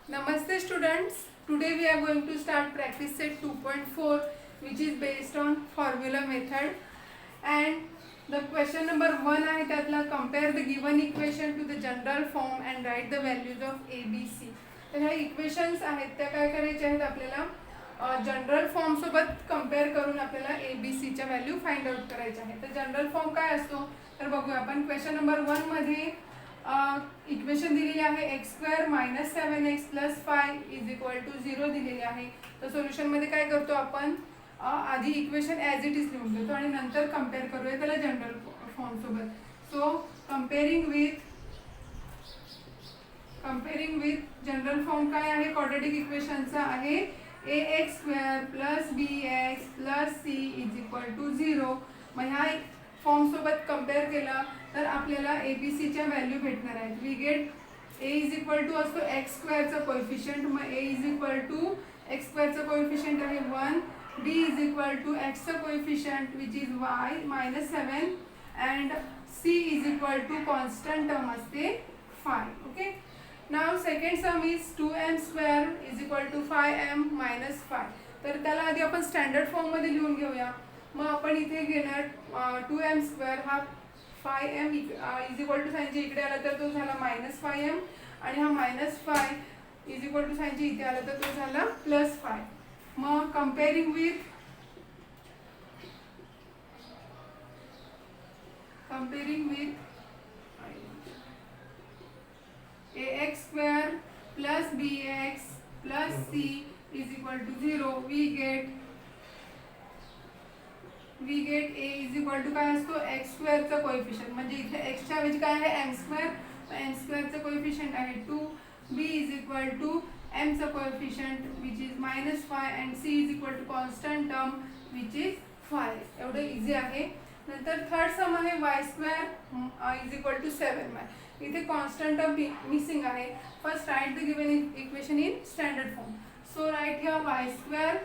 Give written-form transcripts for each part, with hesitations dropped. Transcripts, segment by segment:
Namaste students. Today we are going to start practice set 2.4 which is based on formula method and the question number 1 आहे त्यातला compare the given equation to the general form and write the values of A, B, C. तर ह्या equations आहेत त्या काय करायच्या आहेत आपल्याला जनरल फॉर्म सोबत कंपेअर करून आपल्याला ए बी सी च्या व्हॅल्यू फाइंड आउट करायच्या आहेत. तर जनरल फॉर्म काय असतो तर बघूया आपण. क्वेश्चन नंबर 1 मध्ये इक्वेशन दिलेली आहे x² - 7x + 5 = 0 दिलेली आहे. तर सोल्युशन मध्ये काय करतो आपण आधी इक्वेशन ॲज इट इज लिहून घेतो आणि नंतर कंपेअर करूया त्याला जनरल फॉर्म सोबत. सो कंपेअरिंग विथ जनरल फॉर्म काय आहे क्वाड्रॅटिक इक्वेशनचा आहे ax² + bx + c = 0. मग ह्या फॉर्म सोबत कंपेअर केला तर आपल्याला एबीसी च्या व्हॅल्यू भेटणार आहेत. वी गेट a असतो x² चा कोएफिशिएंट. मग a x² चा कोएफिशिएंट आहे 1. b x चा coefficient which is y -7 and c constant term असते 5. Okay. Now second some is 2m² = 5m - 5. तर त्याला आधी आपण स्टँडर्ड फॉर्म मध्ये लिहून घेऊया. मग आपण इथे घेणार 2m² हा 5m साइनच्या इकडे आला तर तो झाला -5m आणि हा -5 साइनच्या इथे आला तर तो झाला +5. मग comparing with ax² + bx + c = 0. We get a काय असतो x² चा कोएफिशिएंट. म्हणजे इथे x च्या ऐवजी काय आहे m². m² चा कोएफिशिएंट आहे 2. b m चा coefficient which is -5 and c constant term which is 5. एवढं इझी आहे. नंतर थर्ड सम आहे y² = 7. इथे कॉन्स्टंट टर्म मिसिंग आहे. First right the given equation in standard form. So right here y²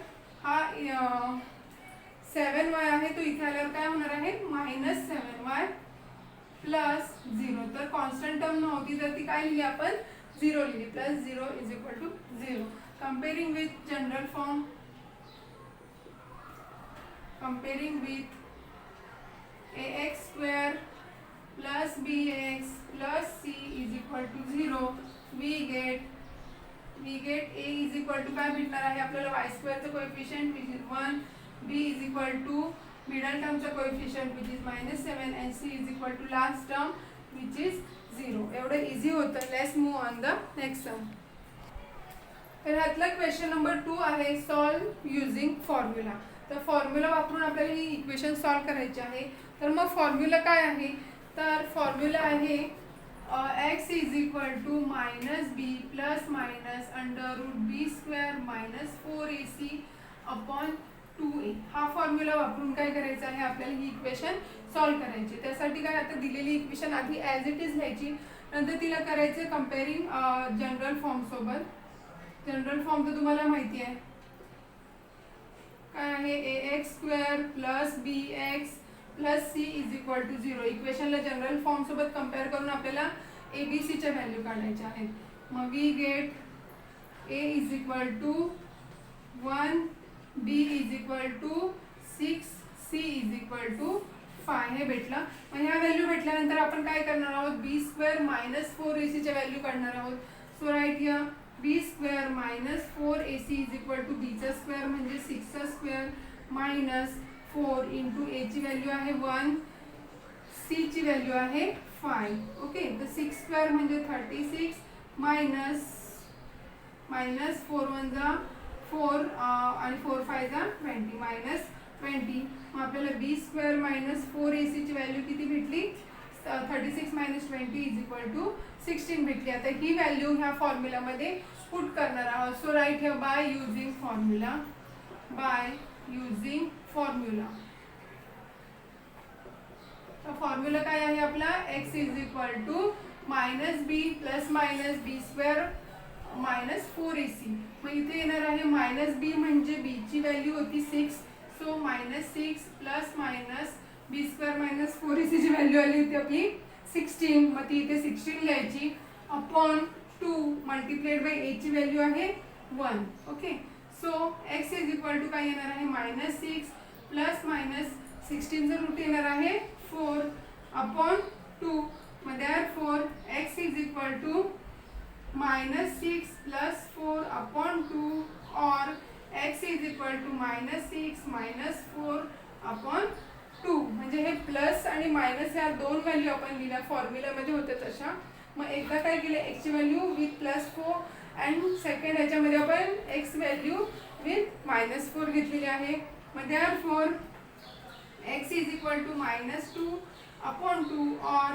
हा 7y आहे तो इथे आल्यावर काय होणार आहे -7y + 0. तर कॉन्स्टंट टर्म नव्हती तर ती काय लिहिली आपण 0 लिहिली. +0 = 0. Comparing with general form. Comparing with ax² + bx + c = 0. We get a काय भेटणार आहे आपल्याला y² चा coefficient which is 1. b middle टर्मचा coefficient which is -7 and c last term which is 0. एवढं इझी होतं. Let's move on the next sum. तर ह्यातला क्वेश्चन नंबर 2 आहे सॉल्व युजिंग फॉर्म्युला. तर फॉर्म्युला वापरून आपल्याला ही इक्वेशन सॉल्व करायची आहे. तर मग फॉर्म्युला काय आहे तर फॉर्म्युला आहे x -b ± √b² - 4ac/2a. हा फॉर्म्युला वापरून काय करायचं आहे आपल्याला ही इक्वेशन सॉल्व करायची. त्यासाठी काय आता दिलेली इक्वेशन आधी ॲज इट इज लिहायची. नंतर तिला करायचं कंपेअरिंग जनरल फॉर्म सोबत. जनरल फॉर्म तर तुम्हाला माहिती आहे काय आहे ax² + bx + c = 0. इक्वेशनला general form सोबत कंपेअर करून आपल्याला abc च्या व्हॅल्यू काढायच्या आहेत. मग we get a = 1, b = 6, c = 5 हे भेटलं. मग ह्या व्हॅल्यू भेटल्यानंतर आपण काय करणार आहोत b² - 4ac च्या व्हॅल्यू काढणार आहोत. So right here b² - 4ac = b² म्हणजे 6² - 4 * a ची व्हॅल्यू आहे 1, c ची व्हॅल्यू आहे 5. ओके. तर 6² म्हणजे 36 -4 × 4 आणि 4 × 5 = 20 मग आपल्याला b² - 4ac ची व्हॅल्यू किती भेटली 36 - 20 = 16 भेटली. आता ही व्हॅल्यू ह्या फॉर्म्युलामध्ये पुट करणार आहोत. So right here by using formula. तर फॉर्म्युला काय आहे आपला x = -b ± b² - 4ac. मग इथे येणार आहे -b म्हणजे b ची व्हॅल्यू होती 6. सो -6 ± b² - 4ac ची व्हॅल्यू आली होती आपली 16. मग ती इथे 16 लिहायची अपॉन 2 मल्टिप्लाइड बाय a ची व्हॅल्यू आहे 1. Okay, so x is equal to काय येणार आहे -6 प्लस -16 चं रूट येणार आहे 4 अपॉन 2. मग therefore x is equal to -6 plus 4 upon 2 और x is equal to -6 minus 4 upon 2. म्हणजे हे प्लस आणि मायनस ह्या दोन व्हॅल्यू आपण लिहिल्या फॉर्म्युलामध्ये होत्या तशा. मग एकदा काय केलं x ची व्हॅल्यू विथ +4 अँड सेकंड ह्याच्यामध्ये आपण x व्हॅल्यू विथ -4 घेतलेली आहे. मग therefore x is equal to -2 upon 2 और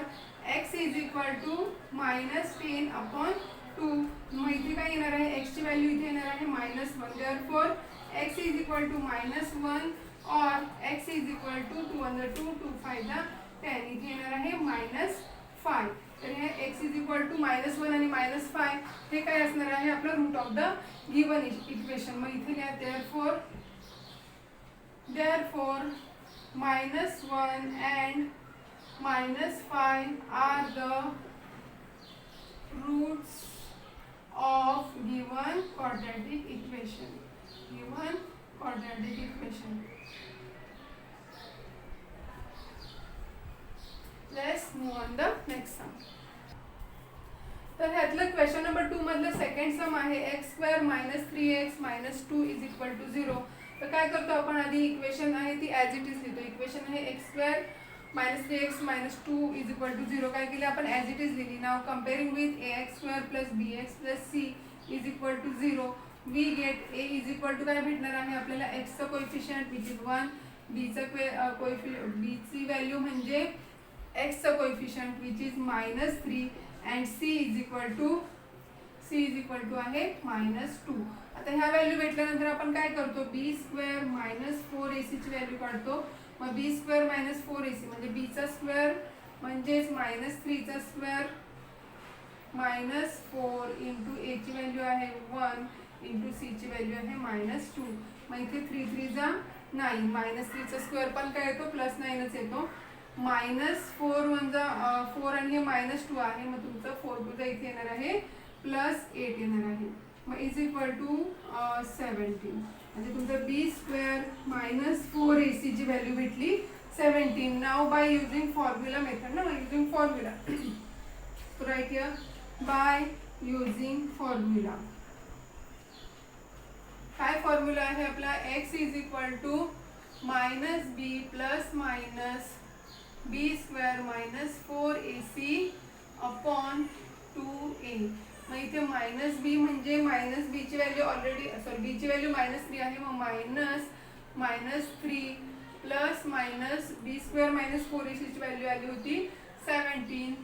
x is equal to -10 upon 2. मग इथे काय येणार आहे x ची व्हॅल्यू इथे येणार आहे -1. therefore x is equal to -1 और x इज इक्वल टू 2 2 5 10 इथे येणार आहे -5. तर हे x इज इक्वल टू -1 आणि -5 हे काय असणार आहे आपलं root of the given equation. मग इथे लिहा therefore -1 and -5 are the roots of given quadratic equation. Let's move on the next sum. तर ह्यातलं क्वेश्चन नंबर 2 मधलं सेकंड सम आहे x² - 3x - 2 is equal to 0. तर काय करतो आपण आधी इक्वेशन आहे ती ॲज इट इज लिहितो. इक्वेशन आहे x² - 3x - 2 is equal to 0. काय केले आपण ॲज इट इज लिहिली. Now comparing with ax² + bx + c is equal to 0 we get a is equal to काय भेटणार आहे आपल्याला x चं कोएफिशियंट विच इज 1, b ची व्हॅल्यू म्हणजे x चं coefficient which is -3 and c is equal to आहे -2. आता ह्या व्हॅल्यू भेटल्यानंतर आपण काय करतो b² - 4ac ची व्हॅल्यू काढतो. मग b² - 4ac म्हणजे b चा स्क्वेअर म्हणजेच -3 चा स्क्वेअर -4 इंटू a ची व्हॅल्यू आहे 1 इंटू c ची व्हॅल्यू आहे -2. मग इथे 3 3 जा 9 -3 चा स्क्वेअर पण काय येतो +9च येतो. -4 1 जा 4 आणि हे -2 आहे. मग तुमचं 4 2 इथे येणार आहे +8 येणार आहे. मग इज इक्वल टू 17 म्हणजे तुमचं b² - 4ac ची व्हॅल्यू भेटली 17. Now by using formula method ना using formula right here by using formula. काय फॉर्म्युला आहे आपला x is equal to -b plus b² - 4ac upon 2a. मग इथे -b म्हणजे -b ची व्हॅल्यू ऑलरेडी b ची व्हॅल्यू -3 आहे. मग -3 प्लस b² - 4ac ची व्हॅल्यू आली होती 17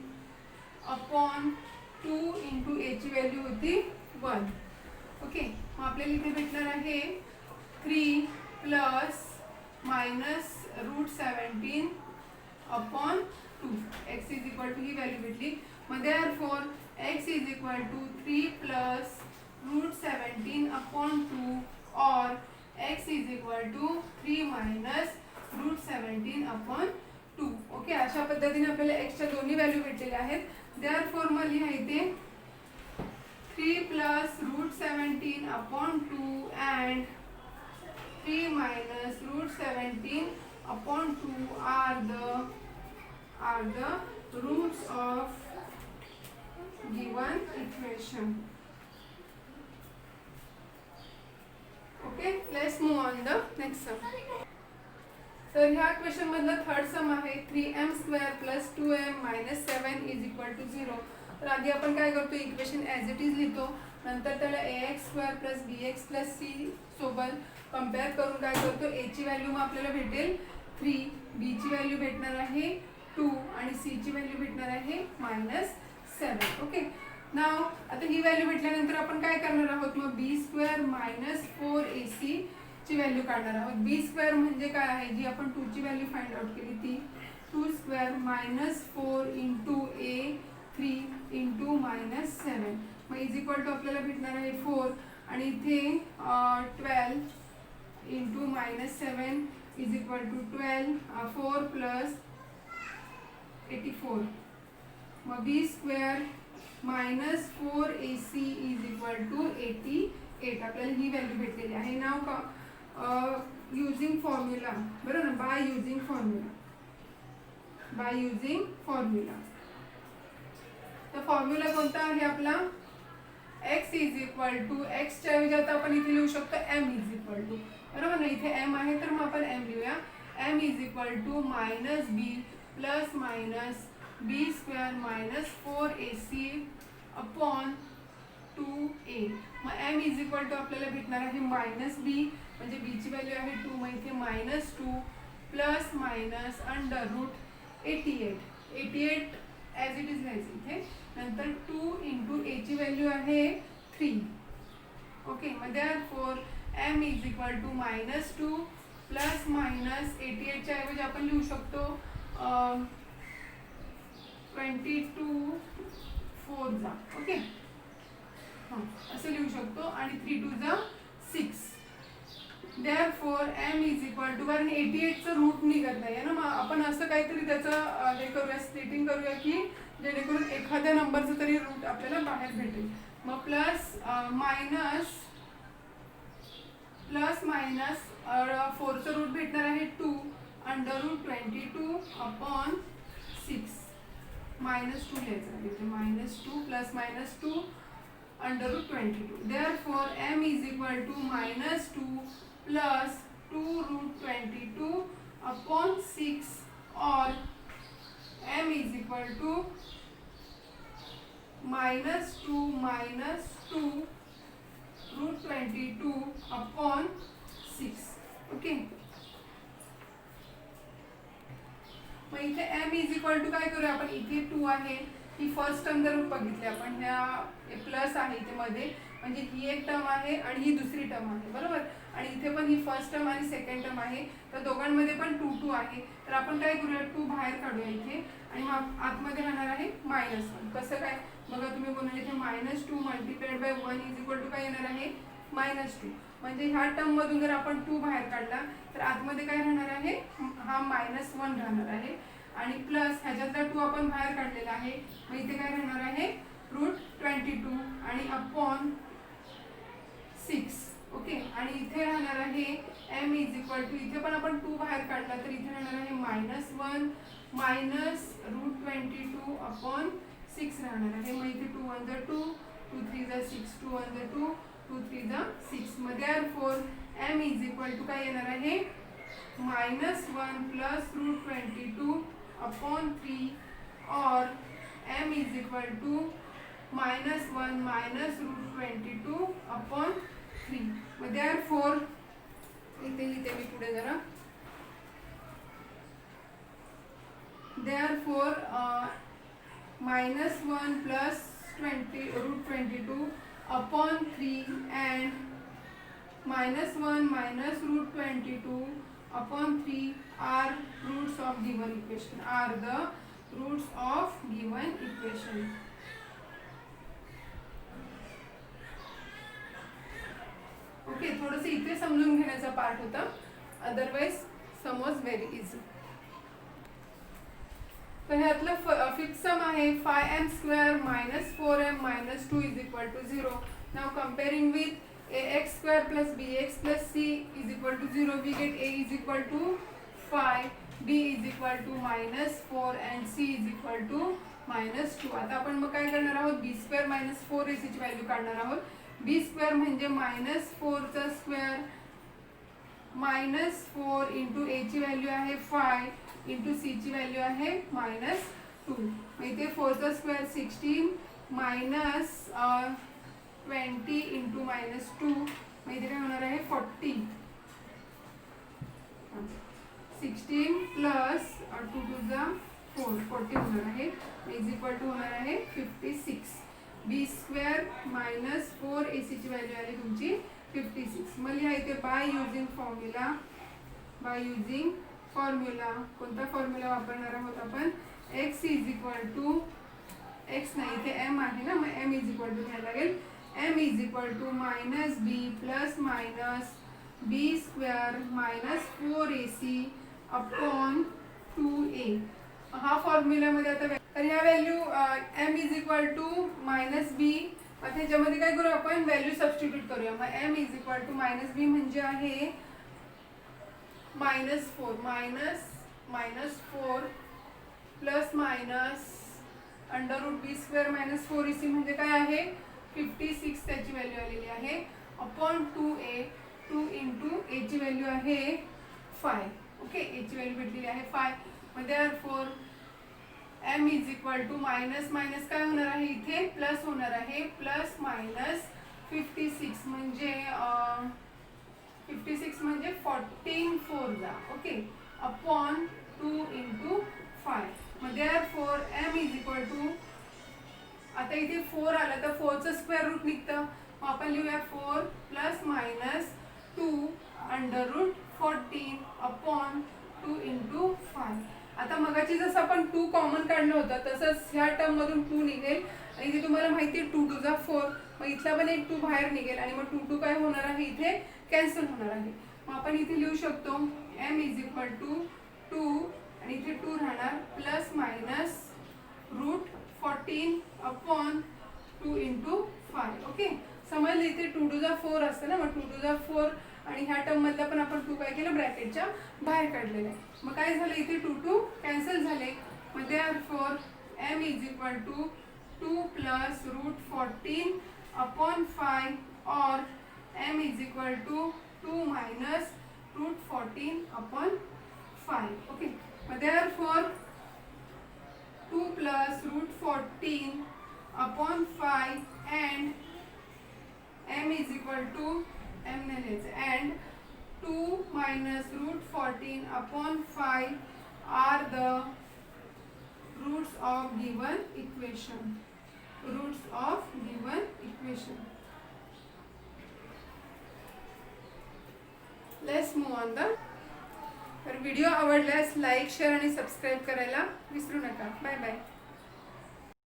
अपॉन 2 इंटू a ची व्हॅल्यू होती 1. ओके, मग आपल्याला इथे भेटणार आहे 3 plus -√17 upon 2. x is equal to ही व्हॅल्यू भेटली. मग therefore x is equal to 3 plus √17 upon 2 और x is equal to 3 minus √17 upon 2. Okay, अशा पद्धतीने आपल्याला x च्या दोन्ही व्हॅल्यू भेटलेल्या आहेत. therefore मग लिहा इथे 3 plus √17 upon 2 and 3 minus √17 upon 2 are the roots of given equation. Okay, let's move on the next sum. तर ह्या क्वेश्चन मधला थर्ड सम आहे 3m² + 2m - 7 is equal to 0. तर आधी आपण काय करतो इक्वेशन ॲज इट इज लिहितो. नंतर त्याला ax² + bx + c सोबत कंपेअर करून काय करतो a ची व्हॅल्यू मग आपल्याला भेटेल 3, b ची व्हॅल्यू भेटणार आहे 2 आणि c ची व्हॅल्यू भेटणार आहे -7. ओके, नाव आता ही व्हॅल्यू भेटल्यानंतर आपण काय करणार आहोत मग b² - 4ac ची व्हॅल्यू काढणार आहोत. b² म्हणजे काय आहे जी आपण 2 ची व्हॅल्यू फाइंड आउट केली ती 2² - 4 इंटू a 3 इंटू -7. मग इज इक्वल टू आपल्याला भेटणार आहे 4 आणि इथे 12 into -7 is equal to 12 4 plus 84. मग b² minus 4AC is equal to 88. आपल्याला ही व्हॅल्यू भेटलेली आहे. नाव का युजिंग फॉर्म्युला, बरोबर ना, बाय युजिंग फॉर्म्युला. तर फॉर्म्युला कोणता आहे आपला, x इज इक्वल टू, एक्सच्या ऐवजी आता आपण इथे लिहू शकतो m इज इक्वल टू, बरोबर ना, इथे m आहे तर मग आपण m लिहूया. m is equal to minus B plus minus B square minus 4AC upon 2a. मग m इज इक्वल टू आपल्याला भेटणार आहे मायनस बी, म्हणजे b ची व्हॅल्यू आहे 2, मग इथे minus 2 plus minus under root 88 as it is लिहायचं इथे. नंतर 2 इंटू a ची व्हॅल्यू आहे 3. ओके, मग therefore m is equal to minus 2 plus minus 88च्या ऐवजी आपण लिहू शकतो 22 4 जा. ओके, असं लिहू शकतो आणि 3 2 जा 6. Therefore m is equal to, कारण 88चं रूट निघत नाही आहे ना, मग आपण असं काहीतरी त्याचं हे करूया, स्प्लिटिंग करूया की जेणेकरून एखाद्या नंबरचं तरी रूट आपल्याला बाहेर भेटेल. मग प्लस मायनस 4चं रूट भेटणार आहे 2 अंडर रूट 22 अपॉन 6. मायनस 2 लिहायचं आहे इथे, minus 2 plus minus 2 under root 22. Therefore m is equal to minus 2 plus 2 root 22 upon 6 और m is equal to minus 2 root 22 upon 6. Okay, मग इथे m इज इक्वल टू काय करूया आपण, इथे 2 आहे, ही फर्स्ट टर्म जर बघितली आपण, ह्या प्लस आहे इथे मध्ये, म्हणजे ही एक टर्म आहे आणि ही दुसरी टर्म आहे, बरोबर. आणि इथे पण ही फर्स्ट टर्म आणि सेकंड टर्म आहे, तर दोघांमध्ये पण 2 2 आहे. तर आपण काय करूया, 2 बाहेर काढूया इथे आणि मग आतमध्ये राहणार आहे -1. कसं काय बघा तुम्ही, बोलले इथे -2 multiplied by 1 is equal to काय येणार आहे -2. म्हणजे ह्या टर्म मधून जर आपण 2 बाहेर काढला तर आतमध्ये काय राहणार आहे, हा -1 राहणार आहे. आणि प्लस ह्याच्यातला 2 आपण बाहेर काढलेला आहे, मग इथे काय राहणार आहे रूट 22 आणि अपॉन 6. ओके, आणि इथे राहणार आहे m इज इक्वल टू, इथे पण आपण 2 बाहेर काढला तर इथे राहणार आहे -1 मायनस रूट 22 अपॉन 6 राहणार आहे. मग इथे 2 1 जा 2, 2 3 जा 6, 2 1 जा 2, 2 3 जा 6. मग therefore m is equal to काय येणार आहे -1 प्लस रूट 22 अपॉन 3 और m is equal to -1 minus root 22 upon 3. मग देअरफॉर इथे लिहिते मी पुढे जरा, therefore -1 plus root 22 upon 3 and -1 minus root 22 upon 3 are roots of given equation, are the roots of given equation. Okay, थोडंसं इथे समजून घेण्याचा पार्ट होता, अदरवाइज समज व्हेरी इझी. तर ह्यातलं फिफ्थ सम आहे 5m² minus 4m minus 2 is equal to 0. Now comparing with ax square plus bx plus c is equal to 0, we get a is equal to 5, b is equal to -4 and c is equal to -2. आता आपण मग काय करणार आहोत, b² - 4ac ची value काढणार आहोत. b² म्हणजे -4 चा स्क्वेअर -4 इंटू a ची व्हॅल्यू आहे 5 इंटू c ची व्हॅल्यू आहे -2. मग इथे 4 चा स्क्वेअर 16 मायनस 20 इंटू -2, मग इथे काय होणार आहे 40. 16 प्लस 2 2 जा 4, 40 होणार आहे, इज इक्वल टू होणार आहे 56. b² - 4ac ची व्हॅल्यू आली तुमची 56. मग लिहा इथे बाय युजिंग फॉर्म्युला. कोणता फॉर्म्युला वापरणार आहोत आपण, x is equal to, x नाही इथे m आहे ना, मग m इज इक्वल टू घ्यायला लागेल, m is equal to -b plus minus b² - 4ac upon 2a. हा फॉर्म्युल्यामध्ये आता तर ह्या value m is equal to minus b. आता ह्याच्यामध्ये काय करू आपण व्हॅल्यू सबस्टिट्यूट करूया. मग m is equal to minus b म्हणजे आहे -4 -4 प्लस मायनस √b² - 4ac म्हणजे काय आहे 56 त्याची व्हॅल्यू आलेली आहे अपॉन 2a. 2 इंटू a ची व्हॅल्यू आहे 5. ओके, a ची व्हॅल्यू भेटलेली आहे 5. मग therefore m is equal to minus minus काय होणार आहे इथे प्लस होणार आहे प्लस मायनस 56 म्हणजे 56 म्हणजे 14 4 जा. Okay, upon 2 into 5. मग therefore m is equal to आता इथे 4 आलं तर 4चं स्क्वेअर रूट निघतं. मग आपण लिहूया 4 प्लस मायनस 2 √14 अपॉन 2 इंटू 5. आता मगाची जसं आपण 2 कॉमन काढलं होतं तसंच ह्या टर्म मधून 2 निघेल आणि इथे तुम्हाला माहिती आहे 2 2 4. मग इथला पण एक 2 बाहेर निघेल आणि मग 2 2 काय होणार आहे इथे कॅन्सल होणार आहे. मग आपण इथे लिहू शकतो m इज इक्वल टू 2 आणि इथे 2 राहणार plus minus √14 upon 2 into 5. Okay, समजलं इथे 2 2 4 असतं ना. मग 2 2 4 आणि ह्या टर्म मधला पण आपण 2 काय केलं ब्रॅकेटच्या बाहेर काढलेलं आहे. मग काय झालं इथे 2 2 कॅन्सल झाले. मग therefore m is equal to 2 plus √14 upon 5 और m is equal to 2 minus √14 upon 5. Okay, मग therefore 2 plus √14 upon 5 and m is equal to m ने लिहायचं and 2 minus √14 upon 5 are the roots of given equation. Roots of given equation. Let's move on the. तर video आवडल्यास like share आणि subscribe करायला विसरू नका. Bye bye.